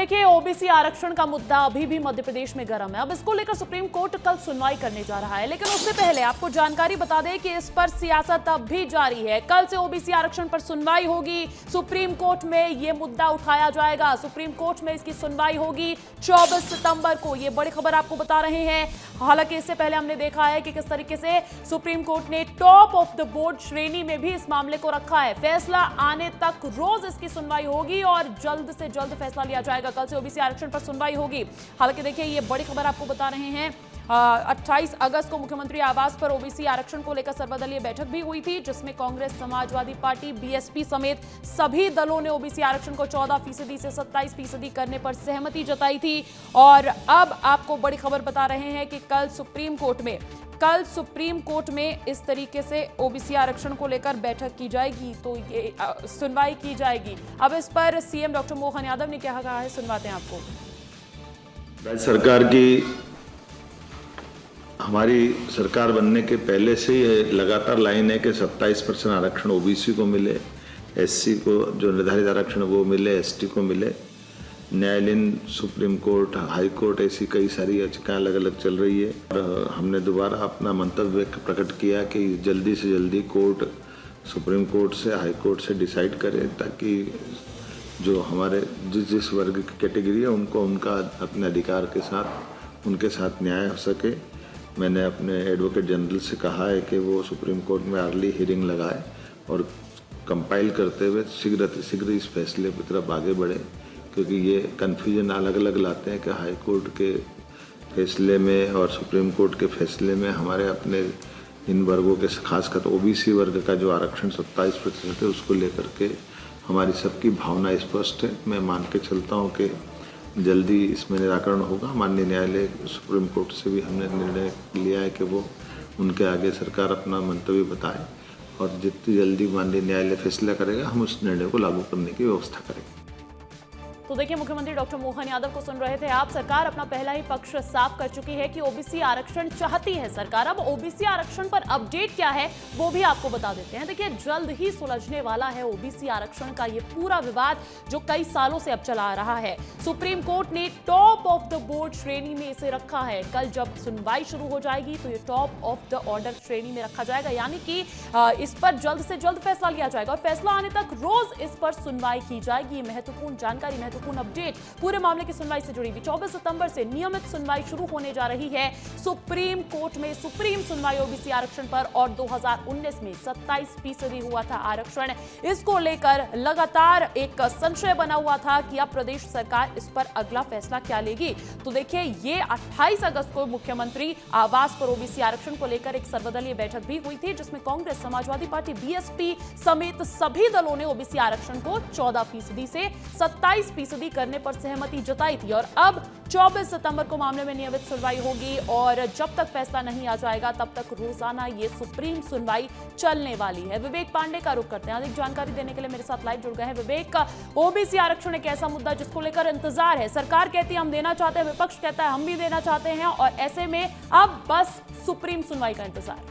देखिए, ओबीसी आरक्षण का मुद्दा अभी भी मध्य प्रदेश में गर्म है। अब इसको लेकर सुप्रीम कोर्ट कल सुनवाई करने जा रहा है, लेकिन उससे पहले आपको जानकारी बता दें कि इस पर सियासत अब भी जारी है। कल से ओबीसी आरक्षण पर सुनवाई होगी, सुप्रीम कोर्ट में यह मुद्दा उठाया जाएगा। सुप्रीम कोर्ट में इसकी सुनवाई होगी 24 सितंबर को। यह बड़ी खबर आपको बता रहे हैं। हालांकि इससे पहले हमने देखा है कि किस तरीके से सुप्रीम कोर्ट ने टॉप ऑफ द बोर्ड श्रेणी में भी इस मामले को रखा है। फैसला आने तक रोज इसकी सुनवाई होगी और जल्द से जल्द फैसला लिया जाएगा। कल से ओबीसी आरक्षण पर सुनवाई होगी। हालांकि देखिए, ये बड़ी खबर आपको बता रहे हैं। 28 अगस्त को मुख्यमंत्री आवास पर ओबीसी आरक्षण को लेकर सर्वदलीय बैठक भी हुई थी, जिसमें कांग्रेस, समाजवादी पार्टी, बीएसपी समेत सभी दलों ने ओबीसी आरक्षण को 14% से 27% करने पर सहमति जताई थी। और अब आपको बड़ी खबर बता रहे हैं कि कल सुप्रीम कोर्ट में इस तरीके से ओबीसी आरक्षण को लेकर बैठक की जाएगी, तो ये सुनवाई की जाएगी। अब इस पर सीएम डॉक्टर मोहन यादव ने क्या कहा है, सुनवाते हैं आपको। राज्य सरकार की, हमारी सरकार बनने के पहले से ही लगातार लाइन है कि 27% आरक्षण ओबीसी को मिले, एससी को जो निर्धारित आरक्षण वो मिले, एसटी को मिले। न्यायालयीन, सुप्रीम कोर्ट, हाई कोर्ट, ऐसी कई सारी याचिकाएं अलग अलग चल रही है। और हमने दोबारा अपना मंतव्य प्रकट किया कि जल्दी से जल्दी कोर्ट, सुप्रीम कोर्ट से, हाई कोर्ट से डिसाइड करे, ताकि जो हमारे जिस वर्ग की कैटेगरी है उनको उनका अपने अधिकार के साथ उनके साथ न्याय हो सके। मैंने अपने एडवोकेट जनरल से कहा है कि वो सुप्रीम कोर्ट में अर्ली हियरिंग लगाए और कंपाइल करते हुए शीघ्र इस फैसले की तरफ आगे बढ़े, क्योंकि ये कन्फ्यूजन अलग अलग लाते हैं कि हाई कोर्ट के फैसले में और सुप्रीम कोर्ट के फैसले में हमारे अपने इन वर्गों के, खासकर ओबीसी वर्ग का जो आरक्षण 27% है, उसको लेकर के हमारी सबकी भावना स्पष्ट है। मैं मान के चलता हूँ कि जल्दी इसमें निराकरण होगा। माननीय न्यायालय, सुप्रीम कोर्ट से भी हमने निर्णय लिया है कि वो उनके आगे सरकार अपना मंतव्य बताए और जितनी जल्दी माननीय न्यायालय फैसला करेगा हम उस निर्णय को लागू करने की व्यवस्था करेंगे। तो देखिए, मुख्यमंत्री डॉक्टर मोहन यादव को सुन रहे थे आप। सरकार अपना पहला ही पक्ष साफ कर चुकी है कि ओबीसी आरक्षण चाहती है सरकार। अब ओबीसी आरक्षण पर अपडेट क्या है वो भी आपको बता देते हैं। देखिए, जल्द ही सुलझने वाला है ओबीसी आरक्षण का ये पूरा विवाद जो कई सालों से अब चला आ रहा है। सुप्रीम कोर्ट ने टॉप ऑफ द बोर्ड श्रेणी में इसे रखा है। कल जब सुनवाई शुरू हो जाएगी तो ये टॉप ऑफ द ऑर्डर श्रेणी में रखा जाएगा, यानी कि इस पर जल्द से जल्द फैसला लिया जाएगा और फैसला आने तक रोज इस पर सुनवाई की जाएगी। महत्वपूर्ण जानकारी, महत्वपूर्ण अपडेट पूरे मामले की सुनवाई से जुड़ी हुई। 24 सितंबर से नियमित सुनवाई शुरू होने जा रही है सुप्रीम कोर्ट में। सुप्रीम सुनवाई ओबीसी आरक्षण पर, और 2019 में 27% हुआ था आरक्षण। इसको लेकर लगातार एक संशय बना हुआ था कि अब प्रदेश सरकार इस पर अगला फैसला क्या लेगी। तो देखिए, ये 28 अगस्त को मुख्यमंत्री आवास पर ओबीसी आरक्षण को लेकर एक सर्वदलीय बैठक भी हुई थी, जिसमें कांग्रेस, समाजवादी पार्टी, बीएसपी समेत सभी दलों ने ओबीसी आरक्षण को 14% से 27% करने पर सहमति जताई थी। और अब 24 सितंबर को मामले में नियमित सुनवाई होगी और जब तक फैसला नहीं आ जाएगा तब तक रोजाना ये सुप्रीम सुनवाई चलने वाली है। विवेक पांडे का रुख करते हैं। अधिक जानकारी देने के लिए मेरे साथ लाइव जुड़ गए हैं विवेक। ओबीसी आरक्षण एक ऐसा मुद्दा जिसको लेकर इंतजार है। सरकार कहती है हम देना चाहते हैं, विपक्ष कहता है हम भी देना चाहते हैं, और ऐसे में अब बस सुप्रीम सुनवाई का इंतजार।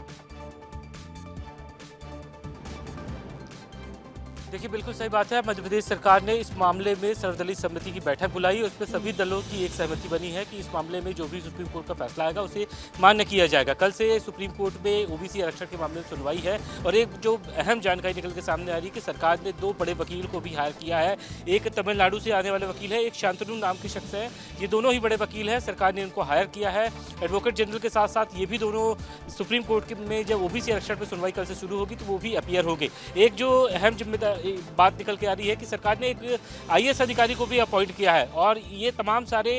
देखिए, बिल्कुल सही बात है। मध्य प्रदेश सरकार ने इस मामले में सर्वदलीय समिति की बैठक बुलाई। उस पर सभी दलों की एक सहमति बनी है कि इस मामले में जो भी सुप्रीम कोर्ट का फैसला आएगा उसे मान्य किया जाएगा। कल से सुप्रीम कोर्ट में ओबीसी आरक्षण के मामले में सुनवाई है और एक जो अहम जानकारी निकल के सामने आ रही है कि सरकार ने 2 बड़े वकील को भी हायर किया है। एक तमिलनाडु से आने वाले वकील है, एक शांतनु नाम के शख्स है। ये दोनों ही बड़े वकील हैं, सरकार ने इनको हायर किया है। एडवोकेट जनरल के साथ साथ ये भी दोनों सुप्रीम कोर्ट में जब ओबीसी आरक्षण पर सुनवाई कल से शुरू होगी तो वो भी अपीयर होंगे। एक जो अहम जिम्मेदारी बात निकल के आ रही है कि सरकार ने एक आईएएस अधिकारी को भी अपॉइंट किया है और ये तमाम सारे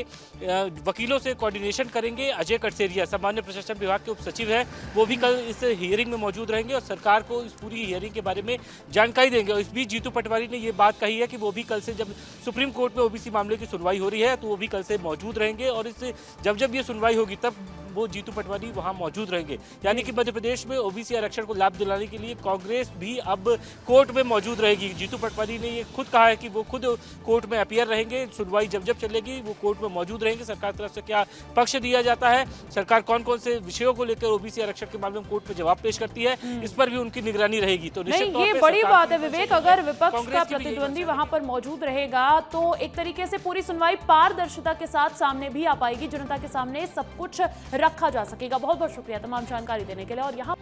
वकीलों से कोऑर्डिनेशन करेंगे। अजय कटसेरिया, सामान्य प्रशासन विभाग के उप सचिव हैं, वो भी कल इस हियरिंग में मौजूद रहेंगे और सरकार को इस पूरी हियरिंग के बारे में जानकारी देंगे। और इस बीच जीतू पटवारी ने ये बात कही है कि वो भी कल से, जब सुप्रीम कोर्ट में ओबीसी मामले की सुनवाई हो रही है तो वो भी कल से मौजूद रहेंगे और इस जब ये सुनवाई होगी तब वो जीतू पटवारी वहां मौजूद रहेंगे। यानी कि मध्य प्रदेश में ओबीसी आरक्षण को लाभ दिलाने के लिए कांग्रेस भी अब कोर्ट में मौजूद रहेगी। जीतू पटवारी ने ये खुद कहा है कि वो खुद कोर्ट में अपीयर रहेंगे। सुनवाई जब चलेगी वो कोर्ट में मौजूद रहेंगे। रहेंगे, सरकार की तरफ से क्या पक्ष दिया जाता है, सरकार कौन कौन से विषयों को लेकर ओबीसी आरक्षण के मामले में कोर्ट में जवाब पेश करती है, इस पर भी उनकी निगरानी रहेगी। तो निश्चित तौर नहीं, ये पे बड़ी सरकार बात की है विवेक, अगर विपक्ष कांग्रेस का की भी यही प्रतिद्वंदी मंशा है। वहां पर मौजूद रहेगा तो एक तरीके से पूरी सुनवाई पारदर्शिता के साथ सामने भी आ पाएगी, जनता के सामने सब कुछ रखा जा सकेगा। बहुत बहुत शुक्रिया तमाम जानकारी देने के लिए। और यहाँ